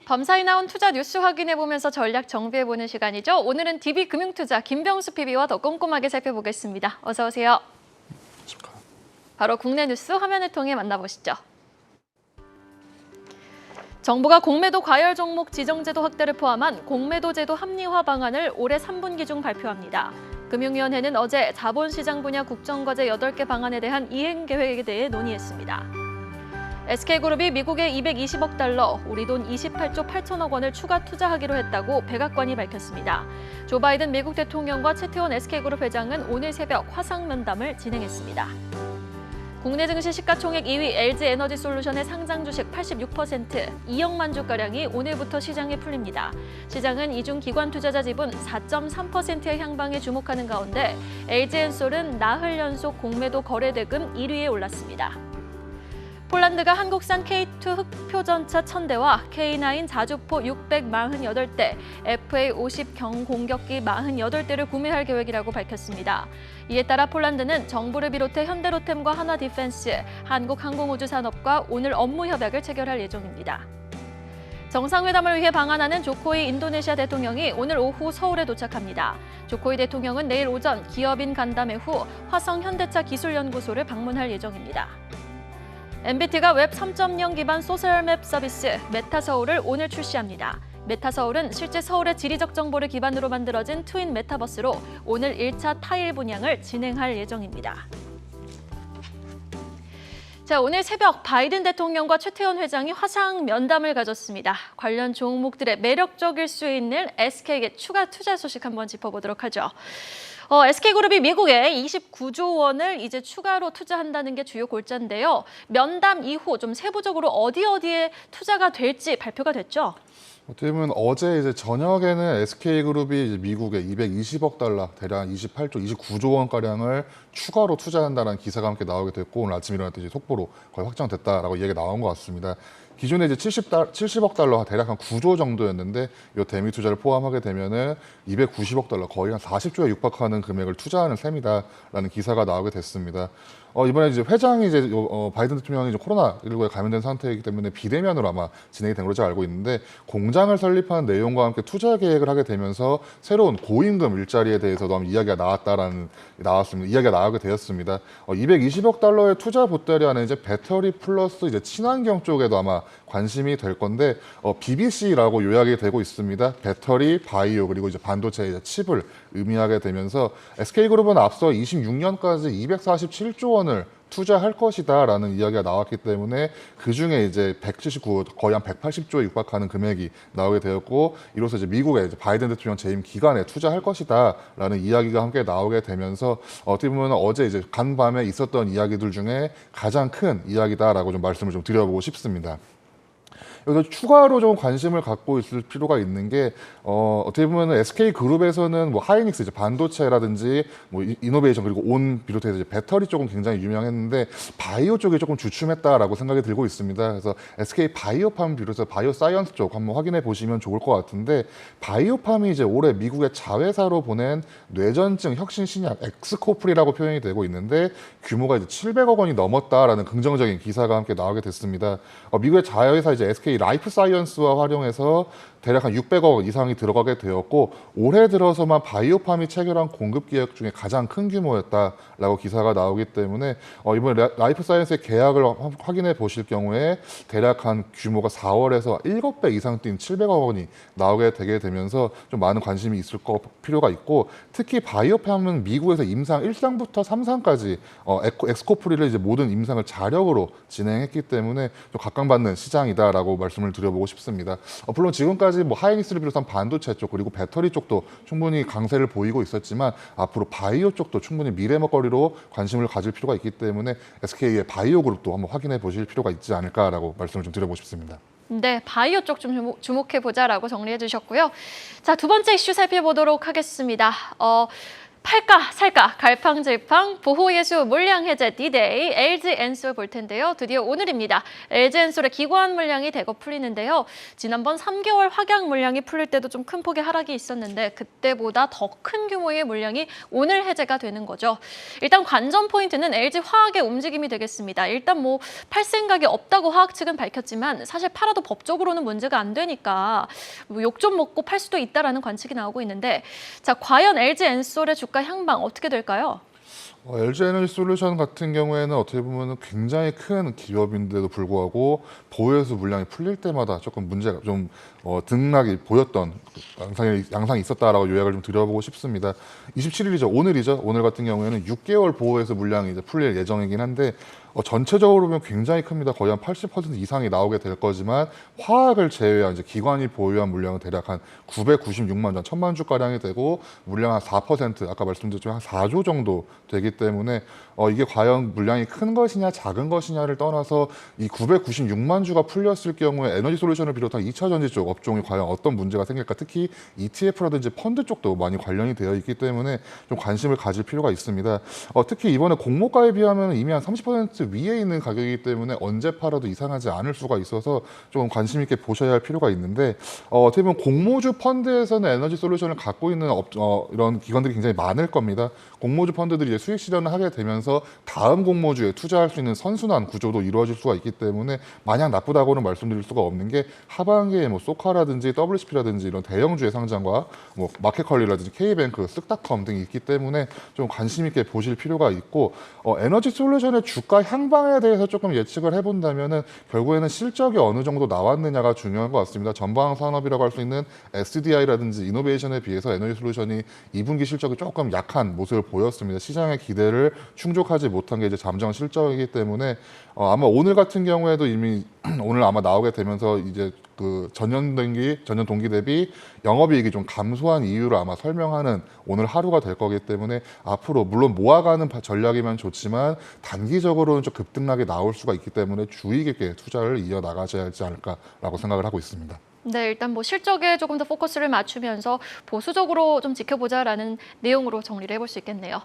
밤사이 나온 투자 뉴스 확인해보면서 전략 정비해보는 시간이죠. 오늘은 DB금융투자 김병수 PB와 더 꼼꼼하게 살펴보겠습니다. 어서 오세요. 바로 국내 뉴스 화면을 통해 만나보시죠. 정부가 공매도 과열 종목 지정제도 확대를 포함한 공매도 제도 합리화 방안을 올해 3분기 중 발표합니다. 금융위원회는 어제 자본시장 분야 국정과제 8개 방안에 대한 이행 계획에 대해 논의했습니다. SK그룹이 미국에 220억 달러, 우리 돈 28조 8천억 원을 추가 투자하기로 했다고 백악관이 밝혔습니다. 조 바이든 미국 대통령과 최태원 SK그룹 회장은 오늘 새벽 화상 면담을 진행했습니다. 국내 증시 시가총액 2위 LG에너지솔루션의 상장 주식 86%, 2억만 주가량이 오늘부터 시장에 풀립니다. 시장은 이중 기관 투자자 지분 4.3%의 향방에 주목하는 가운데 LG엔솔은 나흘 연속 공매도 거래 대금 1위에 올랐습니다. 폴란드가 한국산 K2 흑표전차 1000대와 K9 자주포 648대, FA-50 경공격기 48대를 구매할 계획이라고 밝혔습니다. 이에 따라 폴란드는 정부를 비롯해 현대로템과 한화디펜스, 한국항공우주산업과 오늘 업무 협약을 체결할 예정입니다. 정상회담을 위해 방한하는 조코이 인도네시아 대통령이 오늘 오후 서울에 도착합니다. 조코이 대통령은 내일 오전 기업인 간담회 후 화성 현대차 기술연구소를 방문할 예정입니다. MBT가 웹 3.0 기반 소셜맵 서비스 메타서울을 오늘 출시합니다. 메타서울은 실제 서울의 지리적 정보를 기반으로 만들어진 트윈 메타버스로 오늘 1차 타일 분양을 진행할 예정입니다. 자, 오늘 새벽 바이든 대통령과 최태원 회장이 화상 면담을 가졌습니다. 관련 종목들의 매력적일 수 있는 SK의 추가 투자 소식 한번 짚어보도록 하죠. SK그룹이 미국에 29조 원을 이제 추가로 투자한다는 게 주요 골자인데요. 면담 이후 좀 세부적으로 어디에 투자가 될지 발표가 됐죠? 어떻게 보면 어제 이제 저녁에는 SK그룹이 이제 미국에 220억 달러, 대략 28조, 29조 원 가량을 추가로 투자한다는 기사가 함께 나오게 됐고 오늘 아침 일어날 때 이제 속보로 거의 확정됐다라고 이야기가 나온 것 같습니다. 기존에 이제 70억 달러, 대략 한 9조 정도였는데 이 대미 투자를 포함하게 되면은 290억 달러, 거의 한 40조에 육박하는 금액을 투자하는 셈이다라는 기사가 나오게 됐습니다. 이번에 이제 회장이 이제 바이든 대통령이 이제 코로나19에 감염된 상태이기 때문에 비대면으로 아마 진행이 된 걸로 제가 알고 있는데 공장을 설립하는 내용과 함께 투자 계획을 하게 되면서 새로운 고임금 일자리에 대해서도 아마 이야기가 이야기가 나오게 되었습니다. 220억 달러의 투자 보따리 안에 이제 배터리 플러스 이제 친환경 쪽에도 아마 관심이 될 건데 BBC라고 요약이 되고 있습니다. 배터리, 바이오 그리고 이제 반도체 이제 칩을 의미하게 되면서 SK그룹은 앞서 26년까지 247조 원을 투자할 것이다라는 이야기가 나왔기 때문에 그중에 이제 179, 거의 한 180조에 육박하는 금액이 나오게 되었고 이로써 이제 미국의 이제 바이든 대통령 재임 기간에 투자할 것이다라는 이야기가 함께 나오게 되면서 어떻게 보면 어제 이제 간밤에 있었던 이야기들 중에 가장 큰 이야기다라고 좀 말씀을 좀 드려보고 싶습니다. 여기서 추가로 좀 관심을 갖고 있을 필요가 있는 게 어떻게 보면 SK그룹에서는 뭐 하이닉스 이제 반도체라든지 뭐 이노베이션 그리고 온 비롯해서 이제 배터리 쪽은 굉장히 유명했는데 바이오 쪽이 조금 주춤했다라고 생각이 들고 있습니다. 그래서 SK 바이오팜 비롯해서 바이오 사이언스 쪽 한번 확인해 보시면 좋을 것 같은데 바이오팜이 이제 올해 미국의 자회사로 보낸 뇌전증 혁신 신약 엑스코프리라고 표현이 되고 있는데 규모가 이제 700억 원이 넘었다라는 긍정적인 기사가 함께 나오게 됐습니다. 미국의 자회사 이제 SK 라이프 사이언스와 활용해서 대략 한 600억 이상이 들어가게 되었고 올해 들어서만 바이오팜이 체결한 공급 계약 중에 가장 큰 규모였다라고 기사가 나오기 때문에 이번에 라이프 사이언스의 계약을 확인해 보실 경우에 대략 한 규모가 4월에서 7배 이상 뛴 700억 원이 나오게 되게 되면서 좀 많은 관심이 있을 필요가 있고 특히 바이오팜은 미국에서 임상 1상부터 3상까지 엑스코프리를 이제 모든 임상을 자력으로 진행했기 때문에 좀 각광받는 시장이다라고 말씀을 드려보고 싶습니다. 물론 지금까지 뭐 하이닉스를 비롯한 반도체 쪽 그리고 배터리 쪽도 충분히 강세를 보이고 있었지만 앞으로 바이오 쪽도 충분히 미래 먹거리로 관심을 가질 필요가 있기 때문에 SK의 바이오 그룹도 한번 확인해 보실 필요가 있지 않을까라고 말씀을 좀 드려보고 싶습니다. 네, 바이오 쪽 좀 주목해 보자라고 정리해 주셨고요. 자, 두 번째 이슈 살펴보도록 하겠습니다. 팔까 살까 갈팡질팡 보호예수 물량 해제 D-Day LG엔솔 볼 텐데요. 드디어 오늘입니다. LG엔솔의 기관 물량이 대거 풀리는데요. 지난번 3개월 확약 물량이 풀릴 때도 좀 큰 폭의 하락이 있었는데 그때보다 더 큰 규모의 물량이 오늘 해제가 되는 거죠. 일단 관전 포인트는 LG화학의 움직임이 되겠습니다. 일단 뭐 팔 생각이 없다고 화학 측은 밝혔지만 사실 팔아도 법적으로는 문제가 안 되니까 욕 좀 먹고 팔 수도 있다라는 관측이 나오고 있는데 자 과연 LG엔솔의 주가 향방 어떻게 될까요? LG에너지솔루션 같은 경우에는 어떻게 보면 굉장히 큰 기업인데도 불구하고 보유해수 물량이 풀릴 때마다 조금 문제가 좀 등락이 보였던 양상이 있었다라고 요약을 좀 드려보고 싶습니다. 27일이죠. 오늘이죠. 오늘 같은 경우에는 6개월 보유해수 물량이 이제 풀릴 예정이긴 한데 전체적으로 보면 굉장히 큽니다. 거의 한 80% 이상이 나오게 될 거지만 화학을 제외한 이제 기관이 보유한 물량은 대략 한 996만 전, 1000만 주 가량이 되고 물량 한 4%, 아까 말씀드렸지만 한 4조 정도 되기 때문에 이게 과연 물량이 큰 것이냐 작은 것이냐를 떠나서 이 996만 주가 풀렸을 경우에 에너지 솔루션을 비롯한 2차 전지 쪽 업종이 과연 어떤 문제가 생길까, 특히 ETF라든지 펀드 쪽도 많이 관련이 되어 있기 때문에 좀 관심을 가질 필요가 있습니다. 특히 이번에 공모가에 비하면 이미 한 30% 위에 있는 가격이기 때문에 언제 팔아도 이상하지 않을 수가 있어서 좀 관심 있게 보셔야 할 필요가 있는데 어떻게 보면 공모주 펀드에서는 에너지 솔루션을 갖고 있는 이런 기관들이 굉장히 많을 겁니다. 공모주 펀드들이 이제 수익 실현을 하게 되면서 다음 공모주에 투자할 수 있는 선순환 구조도 이루어질 수가 있기 때문에 마냥 나쁘다고는 말씀드릴 수가 없는 게 하반기에 뭐 소카라든지 WCP라든지 이런 대형주의 상장과 뭐 마켓컬리라든지 K뱅크, 쓱닷컴 등이 있기 때문에 좀 관심 있게 보실 필요가 있고 에너지 솔루션의 주가 향방에 대해서 조금 예측을 해본다면은 결국에는 실적이 어느 정도 나왔느냐가 중요한 것 같습니다. 전방 산업이라고 할 수 있는 SDI라든지 이노베이션에 비해서 에너지 솔루션이 2분기 실적이 조금 약한 모습을 보였습니다. 시장의 기대를 충족하지 못한 게 이제 잠정 실적이기 때문에 아마 오늘 같은 경우에도 이미 오늘 아마 나오게 되면서 이제 그 전년 동기 대비 영업이익이 좀 감소한 이유를 아마 설명하는 오늘 하루가 될 거기 때문에 앞으로 물론 모아가는 전략이면 좋지만 단기적으로는 좀 급등락이 나올 수가 있기 때문에 주의 깊게 투자를 이어 나가셔야 하지 않을까라고 생각을 하고 있습니다. 네, 일단 뭐 실적에 조금 더 포커스를 맞추면서 보수적으로 좀 지켜보자라는 내용으로 정리를 해볼 수 있겠네요.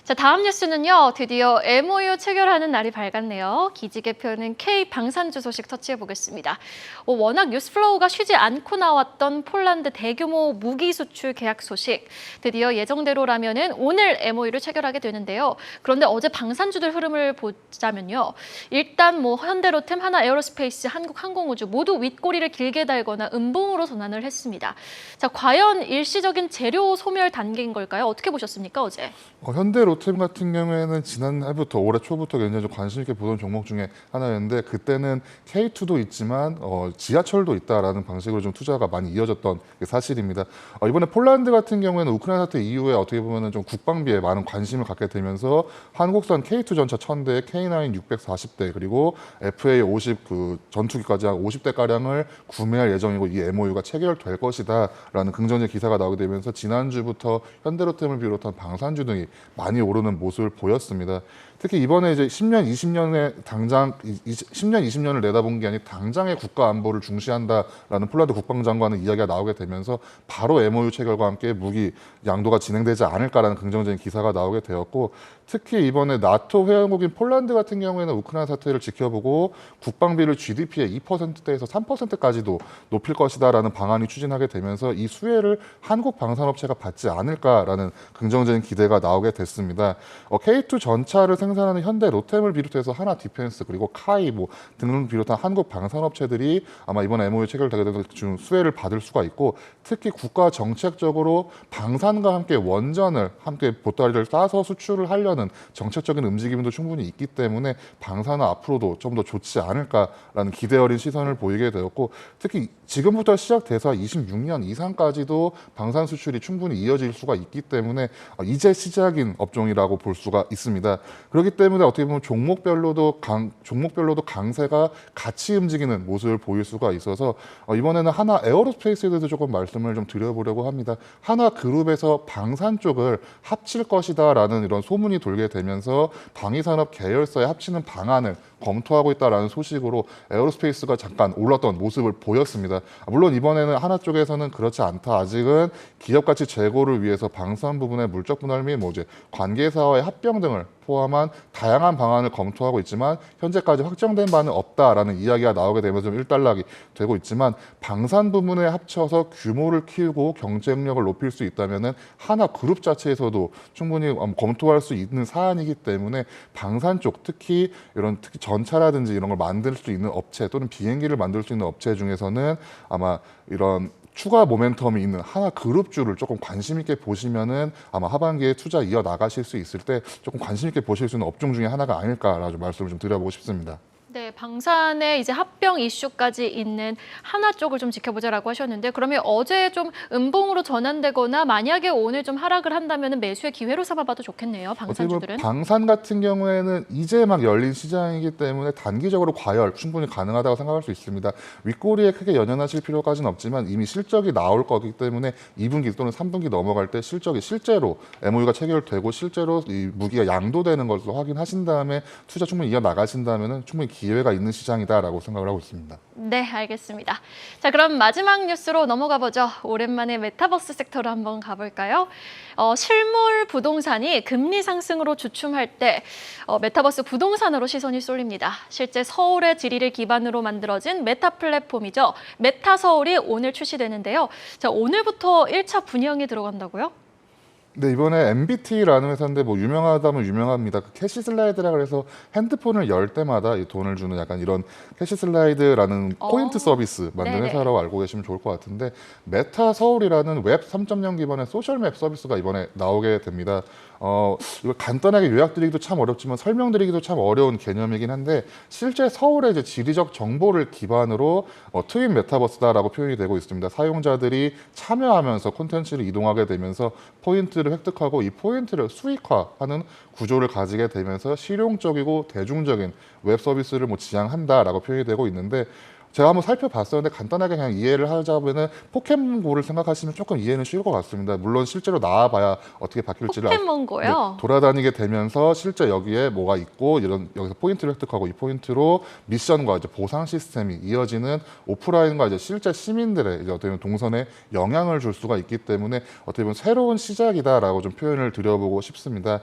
자, 다음 뉴스는요. 드디어 MOU 체결하는 날이 밝았네요. 기지 개표는 K 방산주 소식 터치해 보겠습니다. 워낙 뉴스플로우가 쉬지 않고 나왔던 폴란드 대규모 무기 수출 계약 소식. 드디어 예정대로라면은 오늘 MOU를 체결하게 되는데요. 그런데 어제 방산주들 흐름을 보자면요. 일단 뭐 현대로템, 하나에어로스페이스, 한국항공우주 모두 윗꼬리를 길게 달거나 음봉으로 전환을 했습니다. 자, 과연 일시적인 재료 소멸 단계인 걸까요? 어떻게 보셨습니까, 어제? 현대로템 같은 경우에는 지난해부터 올해 초부터 굉장히 좀 관심 있게 보던 종목 중에 하나였는데 그때는 K2도 있지만 지하철도 있다라는 방식으로 좀 투자가 많이 이어졌던 게 사실입니다. 이번에 폴란드 같은 경우에는 우크라이나 사태 이후에 어떻게 보면은 좀 국방비에 많은 관심을 갖게 되면서 한국산 K2 전차 1000대, K9 640대 그리고 FA50 그 전투기까지 한 50대 가량을 구매할 예정이고 이 MOU가 체결될 것이다라는 긍정적 기사가 나오게 되면서 지난주부터 현대로템을 비롯한 방산주 등이 많이 오르는 모습을 보였습니다. 특히 이번에 이제 10년, 20년을 내다본 게 아니라 당장의 국가 안보를 중시한다라는 폴란드 국방장관의 이야기가 나오게 되면서 바로 MOU 체결과 함께 무기 양도가 진행되지 않을까라는 긍정적인 기사가 나오게 되었고 특히 이번에 나토 회원국인 폴란드 같은 경우에는 우크라이나 사태를 지켜보고 국방비를 GDP의 2%대에서 3%까지도 높일 것이다라는 방안이 추진하게 되면서 이 수혜를 한국 방산업체가 받지 않을까라는 긍정적인 기대가 나오게 됐습니다. K2 전차를 생산하는 현대 로템을 비롯해서 하나 디펜스 그리고 카이 등을 비롯한 한국 방산업체들이 아마 이번 MOU 체결되게 되면 좀 수혜를 받을 수가 있고 특히 국가 정책적으로 방산과 함께 원전을 함께 보따리를 싸서 수출을 하려는 정책적인 움직임도 충분히 있기 때문에 방산은 앞으로도 좀 더 좋지 않을까라는 기대 어린 시선을 보이게 되었고 특히 지금부터 시작돼서 26년 이상까지도 방산 수출이 충분히 이어질 수가 있기 때문에 이제 시작인 업종이라고 볼 수가 있습니다. 그렇기 때문에 어떻게 보면 종목별로도 강세가 같이 움직이는 모습을 보일 수가 있어서 이번에는 하나 에어로스페이스에 대해서 조금 말씀을 좀 드려보려고 합니다. 하나 그룹에서 방산 쪽을 합칠 것이다라는 이런 소문이 돌게 되면서 방위산업 계열사에 합치는 방안을 검토하고 있다라는 소식으로 에어로스페이스가 잠깐 올랐던 모습을 보였습니다. 물론 이번에는 하나 쪽에서는 그렇지 않다. 아직은 기업 가치 제고를 위해서 방산 부분의 물적 분할 및 이제 관계사와의 합병 등을 포함한 다양한 방안을 검토하고 있지만 현재까지 확정된 바는 없다라는 이야기가 나오게 되면서 좀 일단락이 되고 있지만 방산 부분에 합쳐서 규모를 키우고 경쟁력을 높일 수 있다면은 하나 그룹 자체에서도 충분히 검토할 수 있는 사안이기 때문에 방산 쪽 특히 전차라든지 이런 걸 만들 수 있는 업체 또는 비행기를 만들 수 있는 업체 중에서는 아마 이런 추가 모멘텀이 있는 하나 그룹주를 조금 관심 있게 보시면은 아마 하반기에 투자 이어 나가실 수 있을 때 조금 관심 있게 보실 수 있는 업종 중에 하나가 아닐까라고 말씀을 좀 드려보고 싶습니다. 네, 방산의 이제 합병 이슈까지 있는 하나 쪽을 좀 지켜보자라고 하셨는데 그러면 어제 좀 음봉으로 전환되거나 만약에 오늘 좀 하락을 한다면 매수의 기회로 삼아봐도 좋겠네요. 방산주들은. 방산 같은 경우에는 이제 막 열린 시장이기 때문에 단기적으로 과열 충분히 가능하다고 생각할 수 있습니다. 윗꼬리에 크게 연연하실 필요까지는 없지만 이미 실적이 나올 거기 때문에 2분기 또는 3분기 넘어갈 때 실적이 실제로 MOU가 체결되고 실제로 이 무기가 양도되는 것을 확인하신 다음에 투자 충분히 이어 나가신다면 충분히 기회가 있는 시장이다라고 생각을 하고 있습니다. 네, 알겠습니다. 자, 그럼 마지막 뉴스로 넘어가 보죠. 오랜만에 메타버스 섹터로 한번 가볼까요? 실물 부동산이 금리 상승으로 주춤할 때 메타버스 부동산으로 시선이 쏠립니다. 실제 서울의 지리를 기반으로 만들어진 메타 플랫폼이죠. 메타서울이 오늘 출시되는데요. 자, 오늘부터 1차 분양에 들어간다고요? 네, 이번에 MBT라는 회사인데 뭐 유명하다면 유명합니다. 그 캐시 슬라이드라 그래서 핸드폰을 열 때마다 이 돈을 주는 약간 이런 캐시 슬라이드라는 포인트 서비스 만든 네네. 회사라고 알고 계시면 좋을 것 같은데 메타 서울이라는 웹 3.0 기반의 소셜맵 서비스가 이번에 나오게 됩니다. 이걸 간단하게 요약드리기도 참 어렵지만 설명드리기도 참 어려운 개념이긴 한데 실제 서울의 이제 지리적 정보를 기반으로 트윈 메타버스다라고 표현이 되고 있습니다. 사용자들이 참여하면서 콘텐츠를 이동하게 되면서 포인트를 획득하고 이 포인트를 수익화하는 구조를 가지게 되면서 실용적이고 대중적인 웹 서비스를 뭐 지향한다라고 표현이 되고 있는데 제가 한번 살펴봤었는데 간단하게 그냥 이해를 하자면은 포켓몬고를 생각하시면 조금 이해는 쉬울 것 같습니다. 물론 실제로 나와봐야 어떻게 바뀔지를 포켓몬고요? 돌아다니게 되면서 실제 여기에 뭐가 있고 여기서 포인트를 획득하고 이 포인트로 미션과 이제 보상 시스템이 이어지는 오프라인과 이제 실제 시민들의 이제 어떻게 보면 동선에 영향을 줄 수가 있기 때문에 어떻게 보면 새로운 시작이다라고 좀 표현을 드려보고 싶습니다.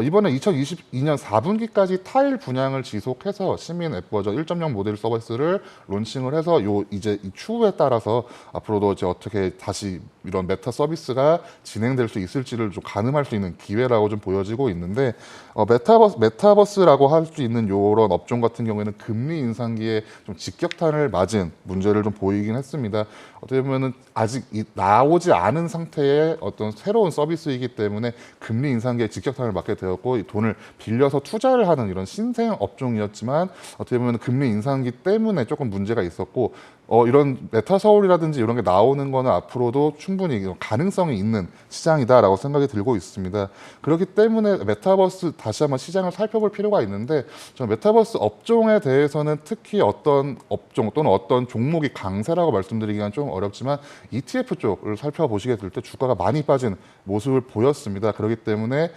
이번에 2022년 4분기까지 타일 분양을 지속해서 시민 앱 버전 1.0 모델 서비스를 론칭을 해서 이제 이 추후에 따라서 앞으로도 이제 어떻게 다시 이런 메타 서비스가 진행될 수 있을지를 좀 가늠할 수 있는 기회라고 좀 보여지고 있는데 메타버스라고 할 수 있는 이런 업종 같은 경우에는 금리 인상기에 좀 직격탄을 맞은 문제를 좀 보이긴 했습니다. 어떻게 보면은 아직 나오지 않은 상태의 어떤 새로운 서비스이기 때문에 금리 인상기에 직격탄을 맞게 되었고 이 돈을 빌려서 투자를 하는 이런 신생 업종이었지만 어떻게 보면 금리 인상기 때문에 조금 문제가 있었고 이런 메타서울이라든지 이런 게 나오는 거는 앞으로도 충분히 가능성이 있는 시장이다라고 생각이 들고 있습니다. 그렇기 때문에 메타버스 다시 한번 시장을 살펴볼 필요가 있는데 저는 메타버스 업종에 대해서는 특히 어떤 업종 또는 어떤 종목이 강세라고 말씀드리기는 좀 어렵지만 ETF 쪽을 살펴보시게 될 때 주가가 많이 빠진 모습을 보였습니다. 그렇기 때문에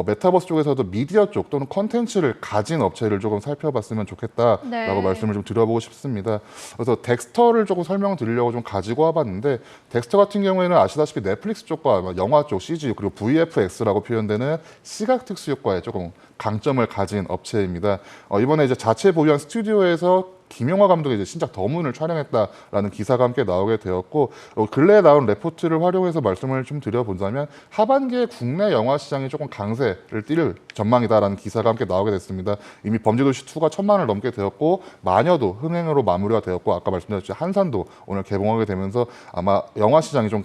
메타버스 쪽에서도 미디어 쪽 또는 컨텐츠를 가진 업체를 조금 살펴봤으면 좋겠다라고 네. 말씀을 좀 드려보고 싶습니다. 그래서 덱스터를 조금 설명드리려고 좀 가지고 와봤는데 덱스터 같은 경우에는 아시다시피 넷플릭스 쪽과 영화 쪽 CG 그리고 VFX라고 표현되는 시각 특수 효과에 조금 강점을 가진 업체입니다. 이번에 이제 자체 보유한 스튜디오에서 김영하 감독의 이제 신작 더문을 촬영했다라는 기사가 함께 나오게 되었고 근래에 나온 레포트를 활용해서 말씀을 좀 드려보자면 하반기에 국내 영화 시장이 조금 강세를 띨 전망이다라는 기사가 함께 나오게 됐습니다. 이미 범죄도시 2가 1,000만을 넘게 되었고 마녀도 흥행으로 마무리가 되었고 아까 말씀드렸듯이 한산도 오늘 개봉하게 되면서 아마 영화 시장이 좀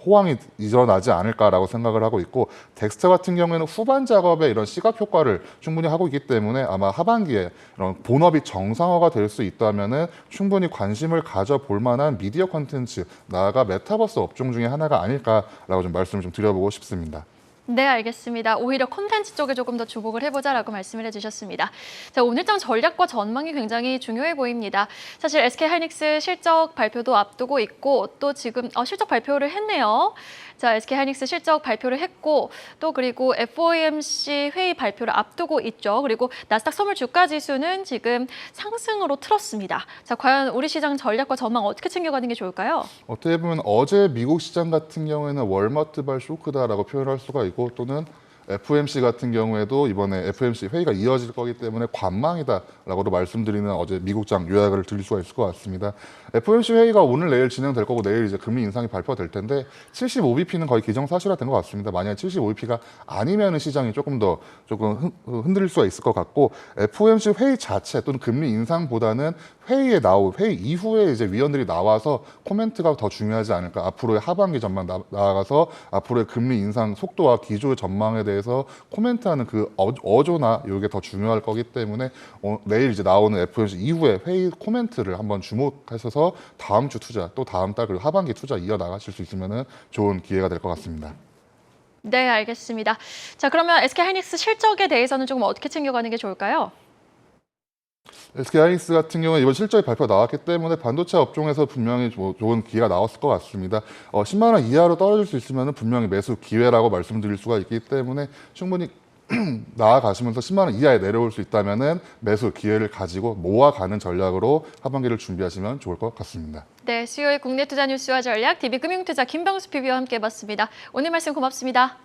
호황이 일어나지 않을까라고 생각을 하고 있고 덱스터 같은 경우에는 후반 작업에 이런 시각 효과를 충분히 하고 있기 때문에 아마 하반기에 이런 본업이 정상화가 될 수 있다면은 충분히 관심을 가져볼 만한 미디어 콘텐츠 나아가 메타버스 업종 중에 하나가 아닐까라고 좀 말씀을 좀 드려보고 싶습니다. 네, 알겠습니다. 오히려 콘텐츠 쪽에 조금 더 주목을 해보자라고 말씀을 해주셨습니다. 자, 오늘장 전략과 전망이 굉장히 중요해 보입니다. 사실 SK하이닉스 실적 발표도 앞두고 있고 또 지금 실적 발표를 했네요. 자, SK하이닉스 실적 발표를 했고 또 그리고 FOMC 회의 발표를 앞두고 있죠. 그리고 나스닥 선물 주가 지수는 지금 상승으로 틀었습니다. 자, 과연 우리 시장 전략과 전망 어떻게 챙겨가는 게 좋을까요? 어떻게 보면 어제 미국 시장 같은 경우에는 월마트발 쇼크다라고 표현할 수가 있고 또는 FOMC 같은 경우에도 이번에 FOMC 회의가 이어질 거기 때문에 관망이다라고도 말씀드리는 어제 미국장 요약을 드릴 수가 있을 것 같습니다. FOMC 회의가 오늘 내일 진행될 거고 내일 이제 금리 인상이 발표될 텐데 75bp는 거의 기정사실화된 것 같습니다. 만약에 75bp가 아니면 시장이 조금 흔들릴 수가 있을 것 같고 FOMC 회의 자체 또는 금리 인상보다는 회의 이후에 이제 위원들이 나와서 코멘트가 더 중요하지 않을까. 앞으로의 하반기 전망 나아가서 앞으로의 금리 인상 속도와 기조 전망에 대해서 코멘트하는 그 어조나 이게 더 중요할 거기 때문에 내일 이제 나오는 FOMC 이후에 회의 코멘트를 한번 주목하셔서 다음 주 투자 또 다음 달 그리고 하반기 투자 이어나가실 수 있으면 좋은 기회가 될 것 같습니다. 네, 알겠습니다. 자, 그러면 SK하이닉스 실적에 대해서는 조금 어떻게 챙겨가는 게 좋을까요? SK하이닉스 같은 경우는 이번 실적이 발표 나왔기 때문에 반도체 업종에서 분명히 좋은 기회가 나왔을 것 같습니다. 10만 원 이하로 떨어질 수 있으면 분명히 매수 기회라고 말씀드릴 수가 있기 때문에 충분히 나아가시면서 10만 원 이하에 내려올 수 있다면 매수 기회를 가지고 모아가는 전략으로 하반기를 준비하시면 좋을 것 같습니다. 네, 수요일 국내 투자 뉴스와 전략 DB금융투자 김병수 PB와 함께 해봤습니다. 오늘 말씀 고맙습니다.